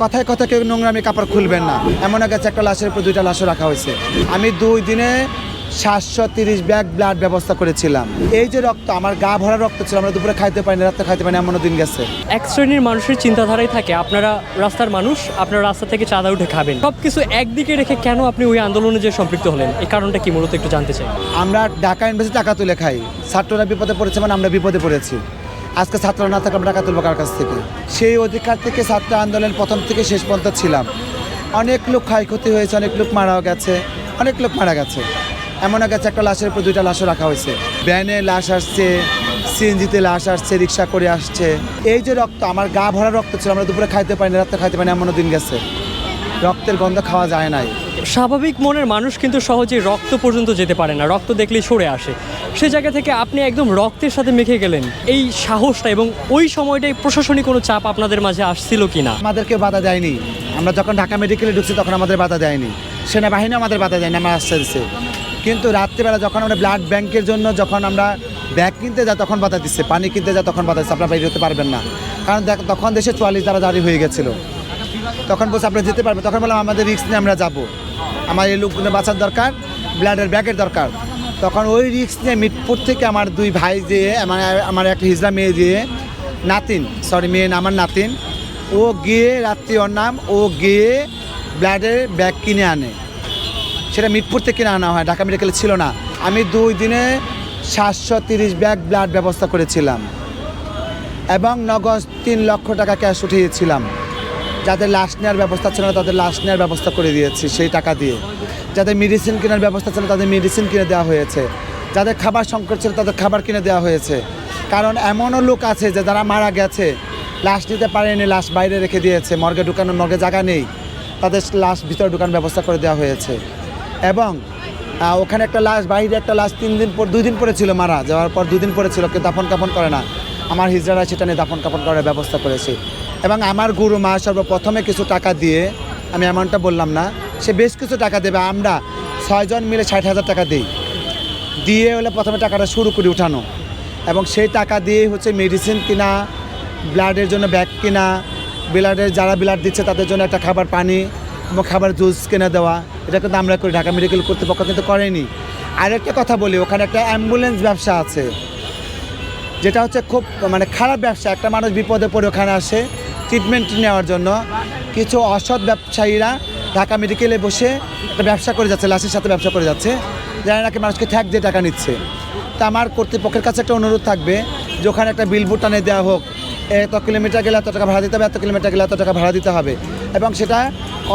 কথায় কথা কেউ নোংরামি কাপড় খুলবেন না। এমন গেছে একটা লাশের উপর 2টা লাশও রাখা হয়েছে। আমি 2 দিনে 730 ব্যাগ ব্লাড ব্যবস্থা করেছিলাম। এই যে রক্ত, আমার গা ভরা রক্ত ছিল, আমরা দুপুরে খাইতে পারিনি, রাত্রে খাইতে পারিনি, এমনও দিন গেছে। এক শ্রেণীর মানুষের চিন্তাধারাই থাকে আপনারা রাস্তার মানুষ, আপনারা রাস্তা থেকে চাঁদা উঠে খাবেন। সব কিছু একদিকে রেখে কেন আপনি ওই আন্দোলনে যে সম্পৃক্ত হলেন, এই কারণটা কি মূলত একটু জানতে চাই। আমরা ঢাকা ইউনিভার্সিটি টাকা তুলে খাই। ছাত্ররা বিপদে পড়েছে মানে আমরা বিপদে পড়েছি। আজকে ছাত্ররা না থাকলে আমরা টাকা তুলবো কার কাছ থেকে? সেই অধিকার থেকে ছাত্র আন্দোলন প্রথম থেকে শেষ পর্যন্ত ছিলাম। অনেক লোক ক্ষয়ক্ষতি হয়েছে, অনেক লোক মারাও গেছে, অনেক লোক মারা গেছে। এমন গেছে একটা লাশের উপর 2টা লাশও রাখা হয়েছে। ভ্যানে লাশ আসছে, সিএনজিতে লাশ আসছে, রিক্সা করে আসছে। এই যে রক্ত, আমার গা ভরা রক্ত ছিল, আমরা দুপুরে খাইতে পারিনি, রাত্রে খাইতে পারিনি, এমনও দিন গেছে। রক্তের গন্ধ খাওয়া যায় নাই। স্বাভাবিক মনের মানুষ কিন্তু সহজেই রক্ত পর্যন্ত যেতে পারে না, রক্ত দেখলেই সরে আসে। সে জায়গা থেকে আপনি একদম রক্তের সাথে মেখে গেলেন। এই সাহসটা এবং ওই সময়টাই প্রশাসনিক কোনো চাপ আপনাদের মাঝে আসছিল কি না? আমাদেরকে বাধা দেয়নি। আমরা যখন ঢাকা মেডিকেলে ঢুকছি তখন আমাদের বাধা দেয়নি, সেনাবাহিনী আমাদের বাধা দেয়নি, আমার আসতে দিচ্ছে। কিন্তু রাত্রিবেলা যখন আমরা ব্লাড ব্যাংকের জন্য যখন আমরা ব্যাগ কিনতে যাই তখন বাধা দিচ্ছে, পানি কিনতে যাই তখন বাধা দিচ্ছে, আপনারা বাইরে হতে পারবেন না। কারণ তখন দেশে 44 ধারা জারি হয়ে গেছিলো। তখন বলছে আপনারা যেতে পারবেন। তখন বললাম আমাদের রিস্ক নিয়ে আমরা যাবো, আমার এই লোকগুলো বাঁচার দরকার, ব্লাডের ব্যাগের দরকার। তখন ওই রিস্ক নিয়ে মিটপুর থেকে আমার 2 ভাই যেয়ে, আমার একটা হিজড়া মেয়ে যেয়ে, মেয়ে না আমার নাতিন, ও গিয়ে রাত্রি ওর নাম, ও গিয়ে ব্লাডের ব্যাগ কিনে আনে। সেটা মিটপুর থেকে কিনে আনা হয়, ঢাকা মেডিকেলে ছিল না। আমি 2 দিনে 730 ব্যাগ ব্লাড ব্যবস্থা করেছিলাম এবং নগদ 3 লক্ষ টাকা ক্যাশ উঠিয়েছিলাম। যাদের লাশ নেওয়ার ব্যবস্থা ছিল না তাদের লাশ নেওয়ার ব্যবস্থা করে দিয়েছি সেই টাকা দিয়ে। যাদের মেডিসিন কেনার ব্যবস্থা ছিল তাদের মেডিসিন কিনে দেওয়া হয়েছে। যাদের খাবার সংকট ছিল তাদের খাবার কিনে দেওয়া হয়েছে। কারণ এমনও লোক আছে যে যারা মারা গেছে, লাশ নিতে পারেনি, লাশ বাইরে রেখে দিয়েছে, মর্গে ঢুকানোর মর্গে জায়গা নেই, তাদের লাশ ভিতরে ঢুকানোর ব্যবস্থা করে দেওয়া হয়েছে। এবং ওখানে একটা লাশ, বাইরে একটা লাশ 2 দিন পরে ছিল, মারা যাওয়ার পর 2 দিন পরে ছিল, কেউ দাফন কাফন করে না। আমার হিজড়ারা সেটা নিয়ে দাফন কাফন করার ব্যবস্থা করেছে। এবং আমার গুরু মা সর্বপ্রথমে কিছু টাকা দিয়ে, আমি এমনটা বললাম না, সে বেশ কিছু টাকা দেবে। আমরা 6 জন মিলে 60,000 টাকা দিয়ে হলে প্রথমে টাকাটা শুরু করে উঠানো। এবং সেই টাকা দিয়ে হচ্ছে মেডিসিন কিনা, ব্লাডের জন্য ব্যাগ কিনা, ব্লাডের যারা ব্লাড দিচ্ছে তাদের জন্য একটা খাবার পানি এবং খাবার জুস কিনে দেওয়া। এটা কিন্তু আমরা করি, ঢাকা মেডিকেল কর্তৃপক্ষ কিন্তু করেনি। আরেকটা কথা বলি, ওখানে একটা অ্যাম্বুলেন্স ব্যবসা আছে, যেটা হচ্ছে খুব খারাপ ব্যবসা। একটা মানুষ বিপদে পড়ে ওখানে আসে ট্রিটমেন্ট নেওয়ার জন্য। কিছু অসৎ ব্যবসায়ীরা ঢাকা মেডিকেলে বসে একটা ব্যবসা করে যাচ্ছে, লাশের সাথে ব্যবসা করে যাচ্ছে, যারা নাকি মানুষকে ঠ্যাক দিয়ে টাকা নিচ্ছে। তা আমার কর্তৃপক্ষের কাছে একটা অনুরোধ থাকবে যে ওখানে একটা বিলবোর্ড টানে দেওয়া হোক, এত কিলোমিটার গেলে এত টাকা ভাড়া দিতে হবে, এত কিলোমিটার গেলে এত টাকা ভাড়া দিতে হবে, এবং সেটা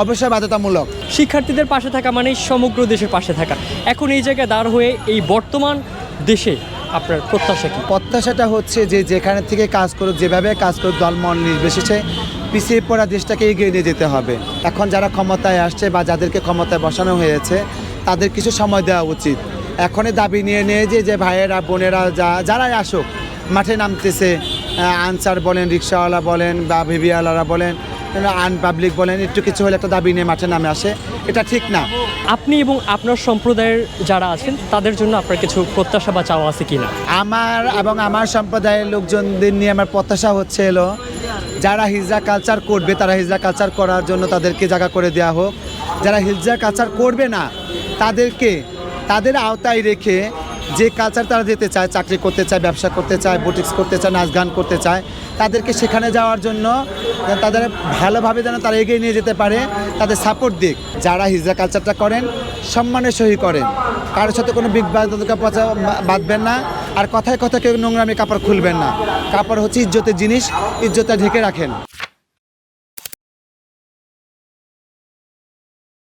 অবশ্যই বাধ্যতামূলক। শিক্ষার্থীদের পাশে থাকা মানেই সমগ্র দেশের পাশে থাকা। এখন এই জায়গায় দাঁড় হয়ে এই বর্তমান দেশে আপনার প্রত্যাশা কি? প্রত্যাশাটা হচ্ছে যে যেখানে থেকে কাজ করুক, যেভাবে কাজ করুক, দলমত নির্বিশেষে পিছিয়ে পড়া দেশটাকে এগিয়ে নিয়ে যেতে হবে। এখন যারা ক্ষমতায় আসছে বা যাদেরকে ক্ষমতায় বসানো হয়েছে তাদের কিছু সময় দেওয়া উচিত। এখনই দাবি নিয়ে যে ভাইয়েরা বোনেরা যারাই আসুক, মাঠে নামতেছে, আনসার বলেন, রিক্সাওয়ালা বলেন বা ভিভিওয়ালারা বলেন, আনপাবলিক বলেন, একটু কিছু হলে একটা দাবি নিয়ে মাঠে নামে আসে, এটা ঠিক না। আপনি এবং আপনার সম্প্রদায়ের যারা আছেন তাদের জন্য আপনার কিছু প্রত্যাশা বা চাওয়া আছে কি না? আমার এবং আমার সম্প্রদায়ের লোকজনদের নিয়ে আমার প্রত্যাশা হচ্ছে যারা হিজড়া কালচার করবে তারা হিজড়া কালচার করার জন্য তাদেরকে জায়গা করে দেওয়া হোক। যারা হিজড়া কালচার করবে না তাদের আওতায় রেখে যে কালচার তারা যেতে চায়, চাকরি করতে চায়, ব্যবসা করতে চায়, বুটিক্স করতে চায়, নাচ গান করতে চায়, তাদেরকে সেখানে যাওয়ার জন্য তাদের ভালোভাবে যেন তারা এগিয়ে নিয়ে যেতে পারে, তাদের সাপোর্ট দিক। যারা হিজড়া কালচারটা করেন সম্মানের সহিত করেন, কারোর সাথে কোনো বিবাদকে বাঁধবেন না। আর কথায় কথা কেউ নোংরামি কাপড় খুলবেন না। কাপড় হচ্ছে ইজ্জতের জিনিস, ইজ্জতটা ঢেকে রাখেন।